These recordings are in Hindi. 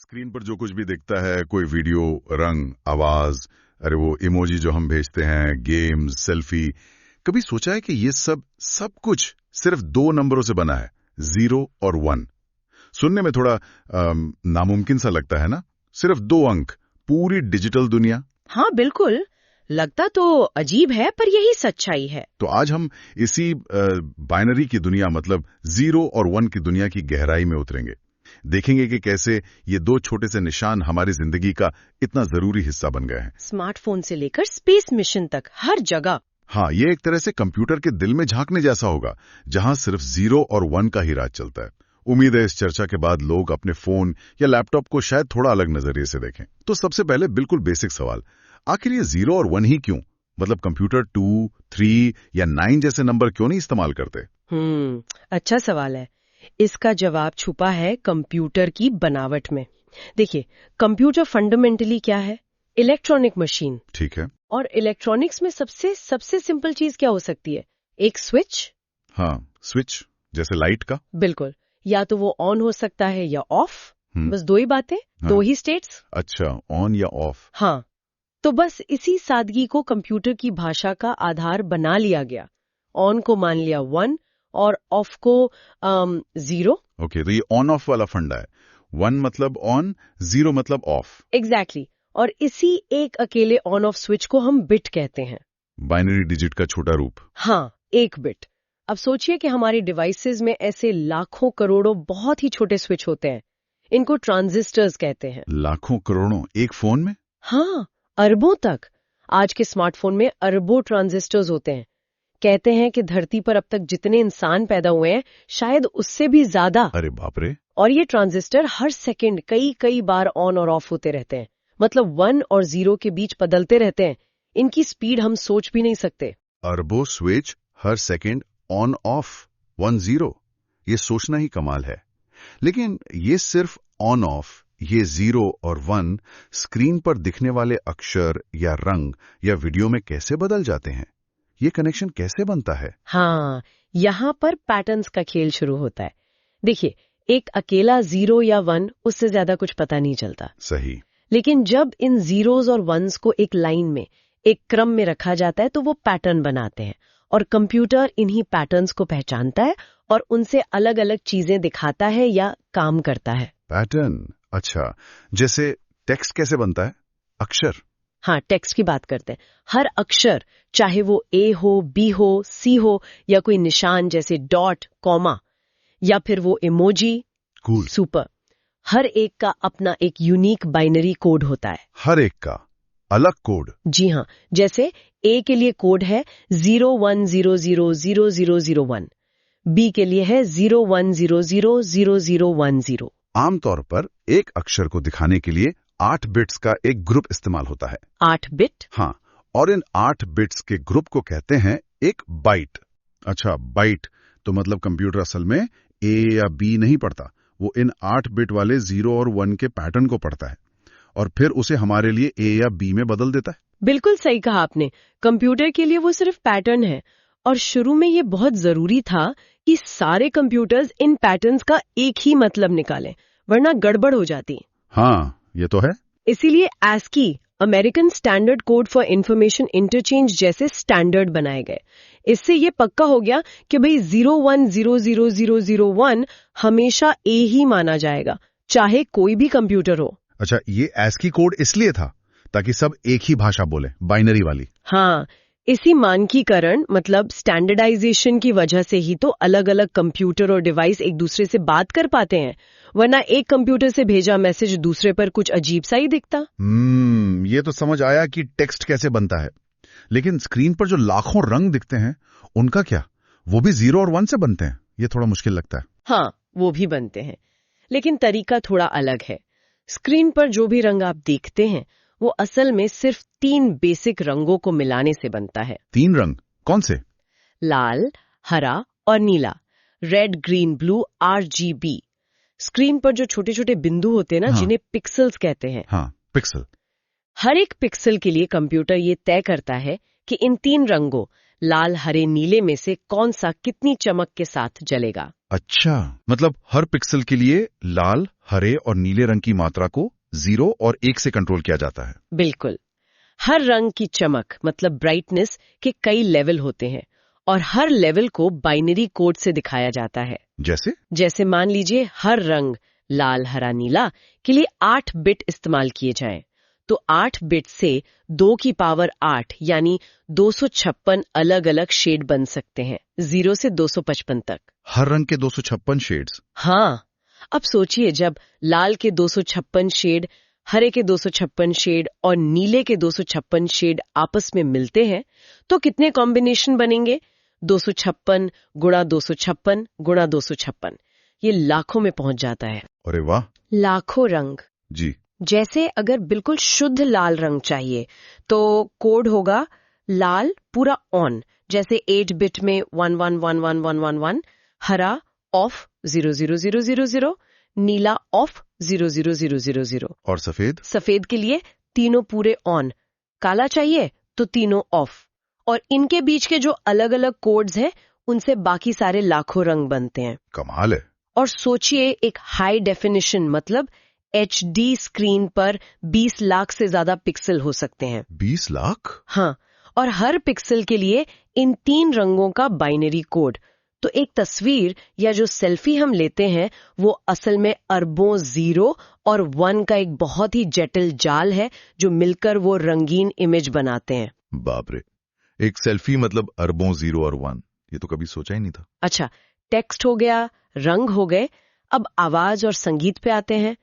स्क्रीन पर जो कुछ भी दिखता है, कोई वीडियो, रंग, आवाज, अरे वो इमोजी जो हम भेजते हैं, गेम्स, सेल्फी, कभी सोचा है कि ये सब कुछ सिर्फ दो नंबरों से बना है, 0 और 1। सुनने में थोड़ा नामुमकिन सा लगता है ना? सिर्फ 2 अंक, पूरी डिजिटल दुनिया। हाँ बिल्कुल, लगता तो अजीब है पर यही सच्चाई है। तो आज हम इसी बाइनरी की दुनिया मतलब 0 और 1 की दुनिया की गहराई में उतरेंगे। देखेंगे कि कैसे ये दो छोटे से निशान हमारी जिंदगी का इतना जरूरी हिस्सा बन गए हैं। स्मार्टफोन से लेकर स्पेस मिशन तक हर जगह। हाँ, ये एक तरह से कंप्यूटर के दिल में झांकने जैसा होगा, जहां सिर्फ 0 और 1 का ही राज चलता है। उम्मीद है इस चर्चा के बाद लोग अपने फोन या लैपटॉप को शायद थोड़ा अलग नजरिए से देखें। तो सबसे पहले बिल्कुल बेसिक सवाल, आखिर ये 0 और 1 ही क्यों? मतलब कंप्यूटर 2, 3 या 9 जैसे नंबर क्यों नहीं इस्तेमाल करते? अच्छा सवाल है। इसका जवाब छुपा है कंप्यूटर की बनावट में। देखिए, कंप्यूटर फंडामेंटली क्या है? Electronic machine. ठीक है। और इलेक्ट्रॉनिक्स में सबसे सिंपल चीज क्या हो सकती है? एक स्विच। हाँ, स्विच जैसे लाइट का। बिल्कुल, या तो वो ऑन हो सकता है या ऑफ। बस दो ही बातें। हाँ। 2 ही स्टेट्स। अच्छा, ऑन या ऑफ। हाँ, तो बस इसी सादगी को कंप्यूटर की भाषा का आधार बना लिया गया। ऑन को मान लिया 1 और ऑफ को 0। ओके, तो ये ऑन ऑफ वाला फंडा है। 1 मतलब ऑन, 0 मतलब ऑफ। एग्जैक्टली। और इसी एक अकेले ऑन ऑफ स्विच को हम बिट कहते हैं। बाइनरी डिजिट का छोटा रूप। हाँ, एक बिट। अब सोचिए कि हमारी डिवाइसेस में ऐसे लाखों करोड़ों बहुत ही छोटे स्विच होते हैं। इनको ट्रांजिस्टर्स कहते हैं। लाखों करोड़ों एक फोन में? हाँ, अरबों तक। आज के स्मार्टफोन में अरबों ट्रांजिस्टर्स होते हैं। कहते हैं कि धरती पर अब तक जितने इंसान पैदा हुए हैं, शायद उससे भी ज्यादा। अरे बाप रे। और ये ट्रांजिस्टर हर सेकंड कई बार ऑन और ऑफ होते रहते हैं। मतलब 1 और 0 के बीच बदलते रहते हैं। इनकी स्पीड हम सोच भी नहीं सकते। अरबों switch her second on off, 1 0, ये सोचना ही कमाल है। लेकिन ये सिर्फ ऑन ऑफ, ये 0 और 1 स्क्रीन पर दिखने वाले अक्षर या रंग या वीडियो में कैसे बदल जाते हैं? ये कनेक्शन कैसे बनता है? हाँ, यहाँ पर पैटर्न्स का खेल शुरू होता है। देखिए, एक अकेला 0 या 1 उससे ज्यादा कुछ पता नहीं चलता। सही। लेकिन जब इन जीरोस और वंस को एक लाइन में, एक क्रम में रखा जाता है तो वो पैटर्न बनाते हैं। और कंप्यूटर इन्हीं पैटर्न्स को पहचानता है और उनसे अलग अलग चीजें दिखाता है या काम करता है। पैटर्न, अच्छा। जैसे टेक्स्ट कैसे बनता है? अक्षर। हाँ, टेक्स्ट की बात करते हैं। हर अक्षर, चाहे वो ए हो, बी हो, सी हो या कोई निशान जैसे डॉट, कॉमा या फिर वो इमोजी। कूल। सुपर। हर एक का अपना एक यूनिक बाइनरी कोड होता है। हर एक का अलग कोड? जी हाँ, जैसे ए के लिए कोड है 01000001, बी के लिए है 01000010। आमतौर पर एक अक्षर को दिखाने के लिए 8 बिट्स का एक ग्रुप इस्तेमाल होता है। 8 बिट? हाँ, और इन 8 बिट्स के ग्रुप को कहते हैं एक बाइट। अच्छा, बाइट तो मतलब कंप्यूटर असल में ए या बी नहीं पढ़ता, वो इन 8 बिट वाले 0 और 1 के पैटर्न को पढ़ता है और फिर उसे हमारे लिए ए या बी में बदल देता है। बिल्कुल सही कहा आपने। कंप्यूटर के लिए वो सिर्फ पैटर्न है। और शुरू में ये बहुत जरूरी था कि सारे कंप्यूटर्स इन पैटर्न्स का एक ही मतलब निकालें, वरना गड़बड़ हो जाती। हाँ, ये तो है। इसीलिए ASCII, American standard code for information interchange जैसे स्टैंडर्ड बनाए गए। इससे ये पक्का हो गया कि भाई 01000001 हमेशा ए ही माना जाएगा, चाहे कोई भी कंप्यूटर हो। अच्छा, ये ASCII कोड इसलिए था ताकि सब एक ही भाषा बोले, बाइनरी वाली। हाँ, इसी मानकीकरण मतलब स्टैंडर्डाइजेशन की वजह से ही तो अलग अलग कंप्यूटर और डिवाइस एक दूसरे से बात कर पाते हैं, वरना एक कंप्यूटर से भेजा मैसेज दूसरे पर कुछ अजीब सा ही दिखता। ये तो समझ आया कि टेक्स्ट कैसे बनता है। लेकिन स्क्रीन पर जो लाखों रंग दिखते हैं, उनका क्या? वो भी 0 और 1 से बनते हैं? ये थोड़ा मुश्किल लगता है। हाँ, वो भी बनते हैं, लेकिन तरीका थोड़ा अलग है। स्क्रीन पर जो भी रंग आप देखते हैं, वो असल में सिर्फ 3 बेसिक रंगों को मिलाने से बनता है। 3 रंग कौन से? लाल, हरा और नीला। Red, green, blue, RGB। Screen पर जो छोटे छोटे बिंदु होते हैं ना, हाँ। जिन्हें पिक्सल्स कहते हैं। हाँ, पिक्सल। हर एक पिक्सल के लिए कंप्यूटर ये तय करता है कि इन 3 रंगों, लाल, हरे, नीले में से कौन सा कितनी चमक के साथ जलेगा। अच्छा, मतलब हर पिक्सल के लिए लाल, हरे और नीले रंग की मात्रा को 0 और 1 से कंट्रोल किया जाता है। बिल्कुल। हर रंग की चमक मतलब ब्राइटनेस के कई लेवल होते हैं और हर लेवल को बाइनरी कोड से दिखाया जाता है। जैसे मान लीजिए हर रंग लाल, हरा, नीला के लिए 8 बिट इस्तेमाल किए जाएं, तो 8 बिट से 2 की पावर 8 यानी 256 अलग अलग शेड बन सकते हैं, 0 से 255 तक। हर रंग के 256 शेड्स? हाँ, अब सोचिए जब लाल के 256 शेड, हरे के 256 शेड और नीले के 256 शेड आपस में मिलते हैं तो कितने कॉम्बिनेशन बनेंगे? 256 गुणा 256 गुणा 256, ये लाखों में पहुंच जाता है। अरे वाह! लाखों रंग। जी। जैसे अगर बिल्कुल शुद्ध लाल रंग चाहिए तो कोड होगा लाल पूरा ऑन, जैसे 8 बिट में 111111, हरा ऑफ 00000, नीला ऑफ 00000। और सफेद? सफेद के लिए तीनों पूरे ऑन, काला चाहिए तो तीनों ऑफ। और इनके बीच के जो अलग अलग कोड्स हैं उनसे बाकी सारे लाखों रंग बनते हैं। कमाल है। और सोचिए एक हाई डेफिनेशन मतलब HD स्क्रीन पर 20 लाख से ज्यादा पिक्सल हो सकते हैं। 20 लाख? हाँ, और हर पिक्सल के लिए इन 3 रंगों का बाइनरी कोड। तो एक तस्वीर या जो सेल्फी हम लेते हैं वो असल में अरबों 0 और 1 का एक बहुत ही जटिल जाल है जो मिलकर वो रंगीन इमेज बनाते हैं। बाप रे, एक सेल्फी मतलब अरबों 0 और 1, ये तो कभी सोचा ही नहीं था। अच्छा, टेक्स्ट हो गया, रंग हो गए, अब आवाज और संगीत पे आते हैं।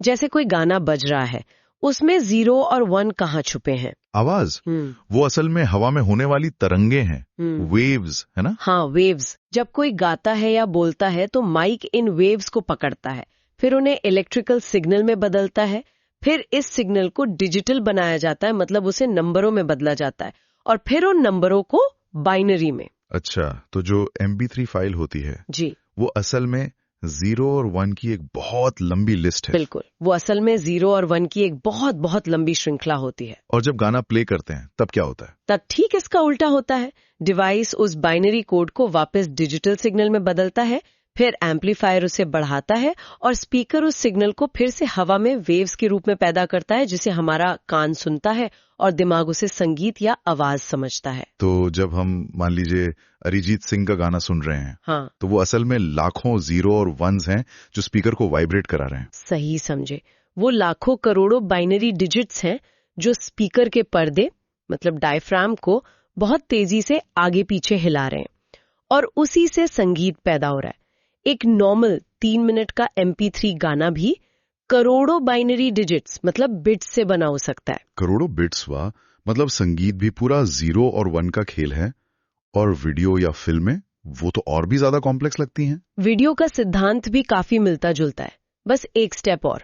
जैसे कोई गाना बज रहा है, उसमें 0 और 1 कहाँ छुपे हैं? आवाज? वो असल में हवा में होने वाली तरंगे हैं, वेव्स, है ना? हाँ, वेव्स। जब कोई गाता है या बोलता है तो माइक इन वेव्स को पकड़ता है, फिर उन्हें इलेक्ट्रिकल सिग्नल में बदलता है, फिर इस सिग्नल को डिजिटल बनाया जाता है, मतलब उसे नंबरों में बदला जाता है, और फिर उन नंबरों को बाइनरी में। अच्छा, तो जो MP3 फाइल होती है जी, वो असल में 0 और 1 की एक बहुत लंबी लिस्ट है। बिल्कुल, वो असल में 0 और 1 की एक बहुत बहुत लंबी श्रृंखला होती है। और जब गाना प्ले करते हैं तब क्या होता है? तब ठीक इसका उल्टा होता है। डिवाइस उस बाइनरी कोड को वापस डिजिटल सिग्नल में बदलता है, फिर एम्पलीफायर उसे बढ़ाता है और स्पीकर उस सिग्नल को फिर से हवा में वेव्स के रूप में पैदा करता है, जिसे हमारा कान सुनता है और दिमाग उसे संगीत या आवाज समझता है। तो जब हम मान लीजिए अरिजीत सिंह का गाना सुन रहे हैं, हाँ, तो वो असल में लाखों 0 और 1s हैं जो स्पीकर को वाइब्रेट करा रहे हैं। सही समझे, वो लाखों करोड़ों बाइनरी डिजिट्स हैं जो स्पीकर के पर्दे मतलब डायफ्राम को बहुत तेजी से आगे पीछे हिला रहे हैं और उसी से संगीत पैदा हो रहा है। एक नॉर्मल 3 मिनट का MP3 गाना भी करोड़ों बाइनरी डिजिट्स मतलब बिट्स से बना हो सकता है। करोड़ों बिट्स? वाह! मतलब संगीत भी पूरा 0 और 1 का खेल है, और वीडियो या फिल्में वो तो और भी ज्यादा कॉम्प्लेक्स लगती हैं। वीडियो का सिद्धांत भी काफी मिलता जुलता है, बस एक स्टेप और।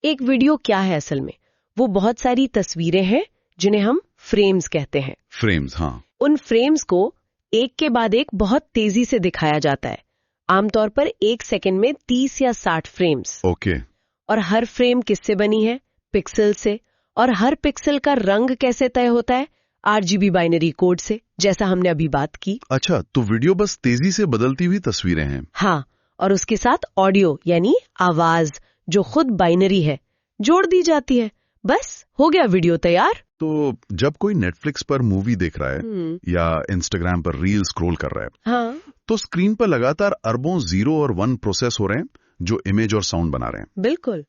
एक वीडियो क्या है असल में? वो बहुत सारी तस्वीरें हैं जिन्हें हम फ्रेम्स कहते हैं। फ्रेम्स? हाँ। उन फ्रेम्स को एक के बाद एक बहुत तेजी से दिखाया जाता है, आमतौर पर 1 सेकंड में 30 या 60 फ्रेम्स। ओके। और हर फ्रेम किससे बनी है? पिक्सल से। और हर पिक्सल का रंग कैसे तय होता है? RGB बाइनरी कोड से, जैसा हमने अभी बात की। अच्छा, तो वीडियो बस तेजी से बदलती हुई तस्वीरें हैं? हाँ, और उसके साथ ऑडियो यानी आवाज जो खुद बाइनरी है जोड़ दी जाती है, बस हो गया वीडियो तैयार। तो जब कोई नेटफ्लिक्स पर मूवी देख रहा है या इंस्टाग्राम पर रील स्क्रॉल कर रहा है, हाँ, तो स्क्रीन पर लगातार अरबों 0 और 1 प्रोसेस हो रहे हैं जो इमेज और साउंड बना रहे हैं। बिल्कुल।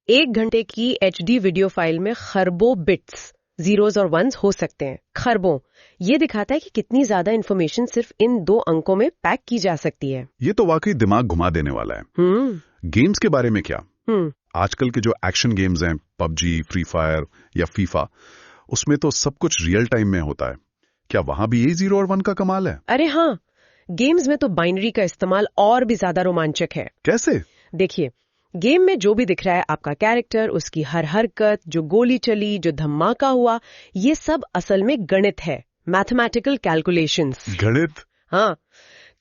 1 घंटे की HD वीडियो फाइल में खरबों बिट्स, जीरोस और वंस हो सकते हैं, खरबों। ये दिखाता है कि कितनी ज्यादा इंफॉर्मेशन सिर्फ इन 2 अंकों में पैक की जा सकती है। ये तो वाकई दिमाग घुमा देने वाला है। गेम्स के बारे में क्या? आजकल के जो एक्शन गेम्स हैं, PUBG, फ्री फायर या FIFA, उसमें तो सब कुछ रियल टाइम में होता है। क्या वहां भी ये 0 और 1 का कमाल है? अरे हाँ, गेम्स में तो बाइनरी का इस्तेमाल और भी ज्यादा रोमांचक है। कैसे? देखिए, गेम में जो भी दिख रहा है, आपका कैरेक्टर, उसकी हर हरकत, जो गोली चली, जो धमाका हुआ, ये सब असल में गणित है, मैथमेटिकल कैलकुलेशंस। गणित? हाँ,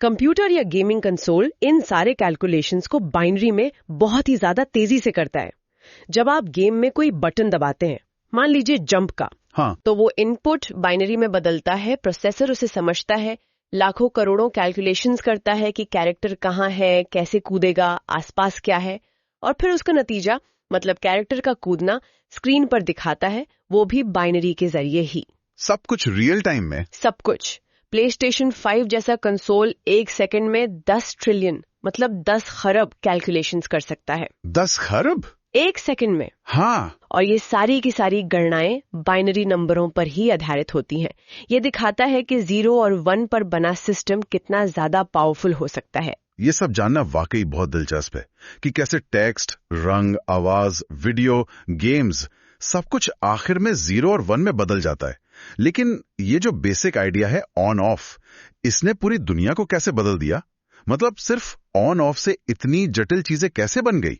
कंप्यूटर या गेमिंग कंसोल इन सारे कैलकुलेशंस को बाइनरी में बहुत ही ज्यादा तेजी से करता है। जब आप गेम में कोई बटन दबाते हैं, मान लीजिए जंप का, हाँ, तो वो इनपुट बाइनरी में बदलता है, प्रोसेसर उसे समझता है, लाखों करोड़ों कैलकुलेशंस करता है कि कैरेक्टर कहाँ है, कैसे कूदेगा, आसपास क्या है, और फिर उसका नतीजा मतलब कैरेक्टर का कूदना स्क्रीन पर दिखाता है, वो भी बाइनरी के जरिए ही। सब कुछ रियल टाइम में? सब कुछ। PlayStation 5 जैसा कंसोल 1 सेकंड में 10 ट्रिलियन मतलब 10 खरब कैलकुलेशंस कर सकता है। 10 खरब? 1 सेकंड में। हाँ। और ये सारी की सारी गणनाएं बाइनरी नंबरों पर ही आधारित होती हैं। ये दिखाता है कि 0 और 1 पर बना सिस्टम कितना ज्यादा पावरफुल हो सकता है। ये सब जानना वाकई बहुत दिलचस्प है कि कैसे टेक्स्ट, रंग, आवाज, वीडियो, गेम्स सब कुछ आखिर में 0 और 1 में बदल जाता है। लेकिन ये जो बेसिक आइडिया है ऑन ऑफ, इसने पूरी दुनिया को कैसे बदल दिया? मतलब सिर्फ ऑन ऑफ से इतनी जटिल चीजें कैसे बन गई?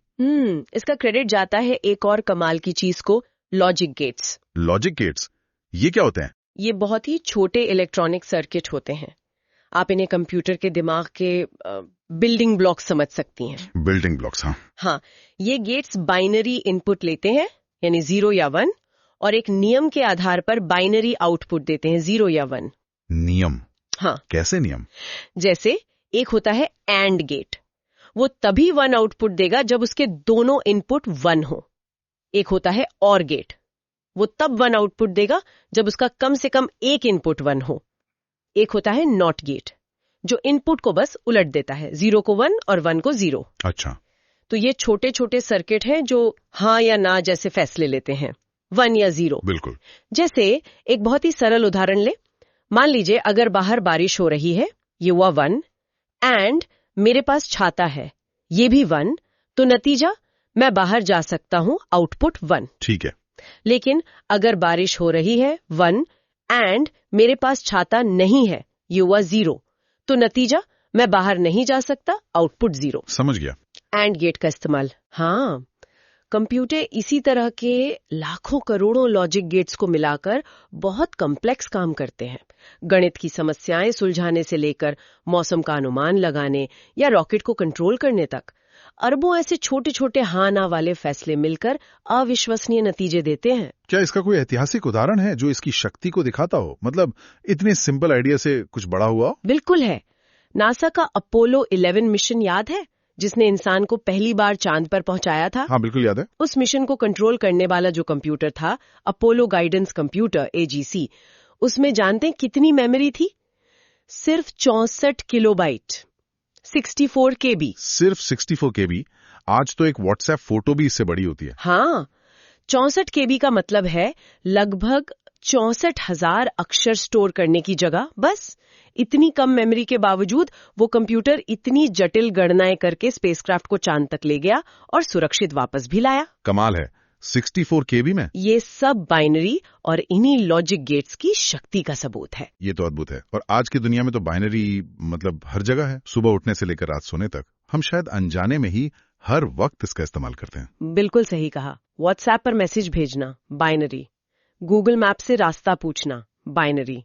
इसका क्रेडिट जाता है एक और कमाल की चीज को, लॉजिक गेट्स। लॉजिक गेट्स, ये क्या होते हैं? ये बहुत ही छोटे इलेक्ट्रॉनिक सर्किट होते हैं। आप इन्हें कंप्यूटर के दिमाग के बिल्डिंग ब्लॉक्स समझ सकती हैं। बिल्डिंग ब्लॉक्स, हाँ। हाँ, ये गेट्स बाइनरी इनपुट लेते हैं यानी 0 या 1, और एक नियम के आधार पर बाइनरी आउटपुट देते हैं 0 या 1। नियम? हाँ। कैसे नियम? जैसे एक होता है एंड गेट, वो तभी 1 आउटपुट देगा जब उसके दोनों इनपुट 1 हो। एक होता है और गेट, वो तब 1 आउटपुट देगा जब उसका कम से कम एक इनपुट 1 हो। एक होता है नॉट गेट, जो इनपुट को बस उलट देता है, 0 को 1 और 1 को 0। अच्छा। तो ये छोटे छोटे सर्किट हैं जो हाँ या ना जैसे फैसले लेते हैं, 1 या 0। बिल्कुल। जैसे एक बहुत ही सरल उदाहरण ले, मान लीजिए अगर बाहर बारिश हो रही है, ये हुआ 1, एंड मेरे पास छाता है, ये भी 1, तो नतीजा मैं बाहर जा सकता हूं, आउटपुट 1। ठीक है। लेकिन अगर बारिश हो रही है 1, एंड मेरे पास छाता नहीं है, ये हुआ 0, तो नतीजा मैं बाहर नहीं जा सकता, आउटपुट 0। समझ गया। एंड गेट का इस्तेमाल। हाँ, कंप्यूटर इसी तरह के लाखों करोड़ों लॉजिक गेट्स को मिलाकर बहुत कॉम्प्लेक्स काम करते हैं। गणित की समस्याएं सुलझाने से लेकर मौसम का अनुमान लगाने या रॉकेट को कंट्रोल करने तक, अरबों ऐसे छोटे छोटे हाँ ना वाले फैसले मिलकर अविश्वसनीय नतीजे देते हैं। क्या इसका कोई ऐतिहासिक उदाहरण है जो इसकी शक्ति को दिखाता हो? मतलब इतने सिंपल आइडिया से कुछ बड़ा हुआ? बिल्कुल है। नासा का अपोलो 11 मिशन याद है, जिसने इंसान को पहली बार चांद पर पहुंचाया था? हाँ, बिल्कुल याद है। उस मिशन को कंट्रोल करने वाला जो कंप्यूटर था, अपोलो गाइडेंस कंप्यूटर AGC, उसमें जानते हैं कितनी मेमोरी थी? सिर्फ 64 किलोबाइट, 64 KB। सिर्फ 64 KB? आज तो एक व्हाट्सएप फोटो भी इससे बड़ी होती है। हाँ, 64 KB का मतलब है लगभग 64,000 अक्षर स्टोर करने की जगह। बस इतनी कम मेमोरी के बावजूद वो कंप्यूटर इतनी जटिल गणनाएं करके स्पेसक्राफ्ट को चांद तक ले गया और सुरक्षित वापस भी लाया। कमाल है। 64 KB में? ये सब बाइनरी और इन्हीं लॉजिक गेट्स की शक्ति का सबूत है। ये तो अद्भुत है। और आज की दुनिया में तो बाइनरी मतलब हर जगह है। सुबह उठने से लेकर रात सोने तक हम शायद अनजाने में ही हर वक्त इसका इस्तेमाल करते हैं। बिल्कुल सही कहा। व्हाट्सएप पर मैसेज भेजना, बाइनरी। गूगल मैप से रास्ता पूछना, बाइनरी।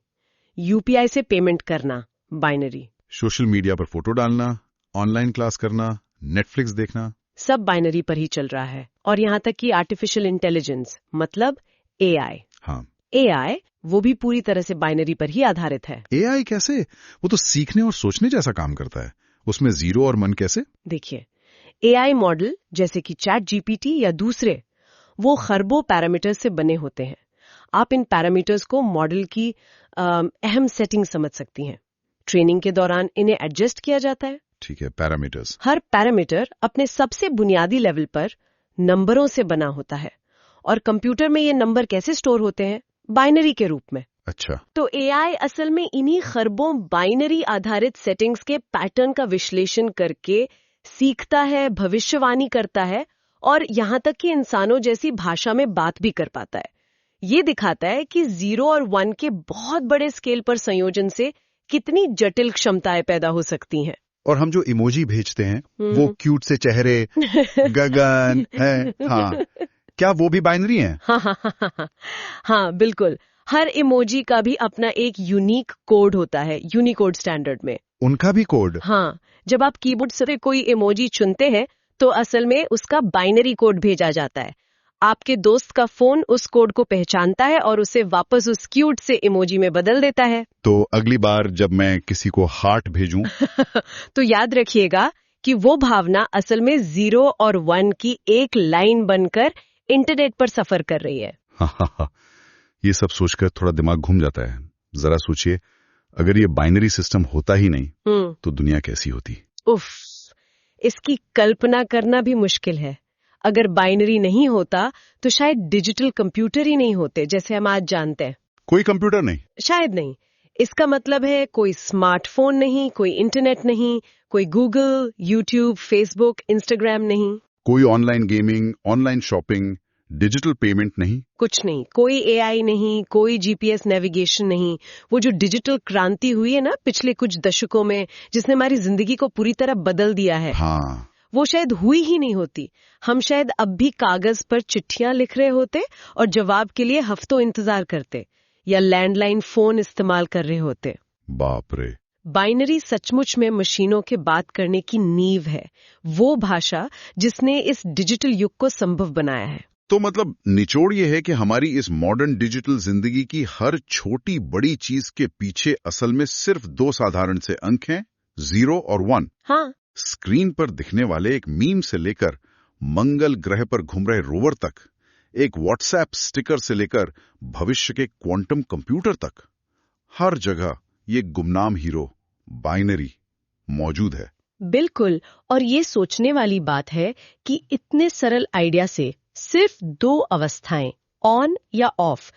UPI से पेमेंट करना, बाइनरी। सोशल मीडिया पर फोटो डालना, ऑनलाइन क्लास करना, नेटफ्लिक्स देखना, सब बाइनरी पर ही चल रहा है। और यहाँ तक कि आर्टिफिशियल इंटेलिजेंस मतलब AI। हाँ, AI वो भी पूरी तरह से बाइनरी पर ही आधारित है। AI कैसे? वो तो सीखने और सोचने जैसा काम करता है। उसमें 0 और 1 कैसे? देखिए, AI मॉडल जैसे कि ChatGPT या दूसरे, वो खरबों पैरामीटर्स से बने होते हैं। आप इन पैरामीटर्स को मॉडल की अहम सेटिंग समझ सकती हैं। ट्रेनिंग के दौरान इन्हें एडजस्ट किया जाता है। ठीक है, पैरामीटर्स। हर पैरामीटर अपने सबसे बुनियादी लेवल पर नंबरों से बना होता है, और कंप्यूटर में ये नंबर कैसे स्टोर होते हैं? बाइनरी के रूप में। अच्छा। तो AI असल में इन्हीं खरबों बाइनरी आधारित सेटिंग्स के पैटर्न का विश्लेषण करके सीखता है, भविष्यवाणी करता है, और यहाँ तक कि इंसानों जैसी भाषा में बात भी कर पाता है। ये दिखाता है कि 0 और 1 के बहुत बड़े स्केल पर संयोजन से कितनी जटिल क्षमताएं पैदा हो सकती हैं। और हम जो इमोजी भेजते हैं वो क्यूट से चेहरे, गगन है, हाँ, क्या वो भी बाइनरी हैं? हाँ, बिल्कुल। हर इमोजी का भी अपना एक यूनिक कोड होता है, यूनिकोड स्टैंडर्ड में। उनका भी कोड? हाँ, जब आप कीबोर्ड से कोई इमोजी चुनते हैं तो असल में उसका बाइनरी कोड भेजा जाता है। आपके दोस्त का फोन उस कोड को पहचानता है और उसे वापस उस क्यूट से इमोजी में बदल देता है। तो अगली बार जब मैं किसी को हार्ट भेजूं तो याद रखिएगा कि वो भावना असल में 0 और 1 की एक लाइन बनकर इंटरनेट पर सफर कर रही है। ये सब सोचकर थोड़ा दिमाग घूम जाता है। जरा सोचिए, अगर ये बाइनरी सिस्टम होता ही नहीं तो दुनिया कैसी होती? उफ, इसकी कल्पना करना भी मुश्किल है। अगर बाइनरी नहीं होता तो शायद डिजिटल कंप्यूटर ही नहीं होते जैसे हम आज जानते हैं। कोई कंप्यूटर नहीं? शायद नहीं। इसका मतलब है कोई स्मार्टफोन नहीं, कोई इंटरनेट नहीं, कोई गूगल, यूट्यूब, फेसबुक, इंस्टाग्राम नहीं, कोई online gaming, online shopping, digital payment नहीं, कुछ नहीं। कोई एआई नहीं, कोई जीपीएस नेविगेशन नहीं। वो जो डिजिटल क्रांति हुई है ना पिछले कुछ दशकों में, जिसने हमारी जिंदगी को पूरी तरह बदल दिया है, हाँ, वो शायद हुई ही नहीं होती। हम शायद अब भी कागज पर चिट्ठियां लिख रहे होते और जवाब के लिए हफ्तों इंतजार करते, या लैंडलाइन फोन इस्तेमाल कर रहे होते। बाप रे। बाइनरी सचमुच में मशीनों के बात करने की नींव है, वो भाषा जिसने इस डिजिटल युग को संभव बनाया है। तो मतलब निचोड़ ये है कि हमारी इस मॉडर्न डिजिटल जिंदगी की हर छोटी बड़ी चीज के पीछे असल में सिर्फ 2 साधारण से अंक हैं, 0 और 1। हाँ, स्क्रीन पर दिखने वाले एक मीम से लेकर मंगल ग्रह पर घूम रहे रोवर तक, एक व्हाट्सएप स्टिकर से लेकर भविष्य के क्वांटम कंप्यूटर तक, हर जगह ये गुमनाम हीरो बाइनरी मौजूद है। बिल्कुल। और ये सोचने वाली बात है कि इतने सरल आइडिया से सिर्फ 2 अवस्थाएं, ऑन या ऑफ,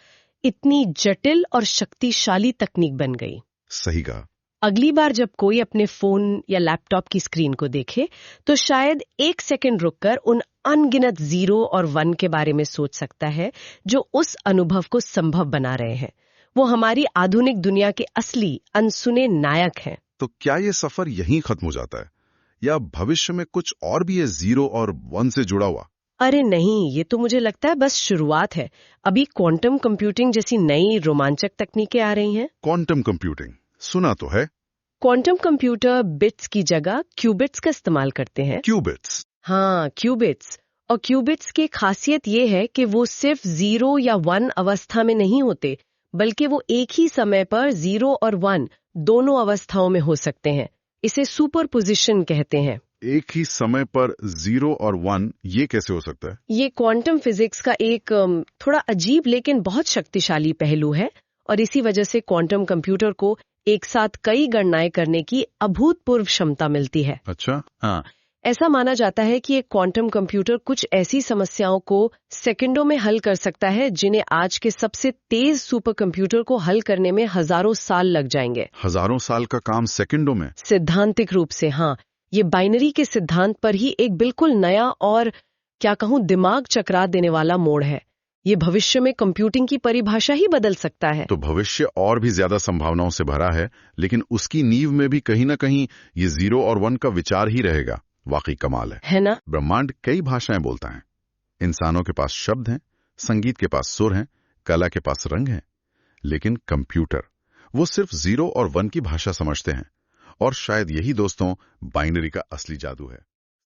इतनी जटिल और शक्तिशाली तकनीक बन गई। सही कहा। अगली बार जब कोई अपने फोन या लैपटॉप की स्क्रीन को देखे तो शायद 1 सेकंड रुककर उन अनगिनत 0 और 1 के बारे में सोच सकता है जो उस अनुभव को संभव बना रहे हैं। वो हमारी आधुनिक दुनिया के असली अनसुने नायक हैं। तो क्या ये सफर यहीं खत्म हो जाता है या भविष्य में कुछ और भी है 0 और 1 से जुड़ा हुआ? अरे नहीं, ये तो मुझे लगता है बस शुरुआत है। अभी क्वांटम कंप्यूटिंग जैसी नई रोमांचक तकनीकें आ रही हैं। क्वांटम कंप्यूटिंग सुना तो है। क्वांटम कंप्यूटर बिट्स की जगह क्यूबिट्स का इस्तेमाल करते हैं। क्यूबिट्स? हाँ, क्यूबिट्स। और क्यूबिट्स की खासियत ये है कि वो सिर्फ 0 या 1 अवस्था में नहीं होते, बल्कि वो एक ही समय पर 0 और 1 दोनों अवस्थाओं में हो सकते हैं। इसे सुपरपोजिशन कहते हैं। एक ही समय पर 0 और 1 ये कैसे हो सकता है? ये क्वांटम फिजिक्स का एक थोड़ा अजीब लेकिन बहुत शक्तिशाली पहलू है, और इसी वजह से क्वांटम कंप्यूटर को एक साथ कई गणनाएं करने की अभूतपूर्व क्षमता मिलती है। अच्छा, हाँ। ऐसा माना जाता है कि एक क्वांटम कंप्यूटर कुछ ऐसी समस्याओं को सेकंडों में हल कर सकता है जिन्हें आज के सबसे तेज सुपर कंप्यूटर को हल करने में हजारों साल लग जाएंगे। हजारों साल का काम सेकंडों में? सिद्धांतिक रूप से हाँ। ये बाइनरी के सिद्धांत पर ही एक बिल्कुल नया और क्या कहूँ दिमाग चकरा देने वाला मोड़ है। ये भविष्य में कंप्यूटिंग की परिभाषा ही बदल सकता है। तो भविष्य और भी ज्यादा संभावनाओं से भरा है, लेकिन उसकी नींव में भी कहीं ना कहीं ये 0 और 1 का विचार ही रहेगा। वाकई कमाल है ना? ब्रह्मांड कई भाषाएं बोलता है। इंसानों के पास शब्द हैं, संगीत के पास सुर हैं, कला के पास रंग हैं, लेकिन कंप्यूटर वो सिर्फ 0 और 1 की भाषा समझते हैं। और शायद यही दोस्तों बाइनरी का असली जादू है।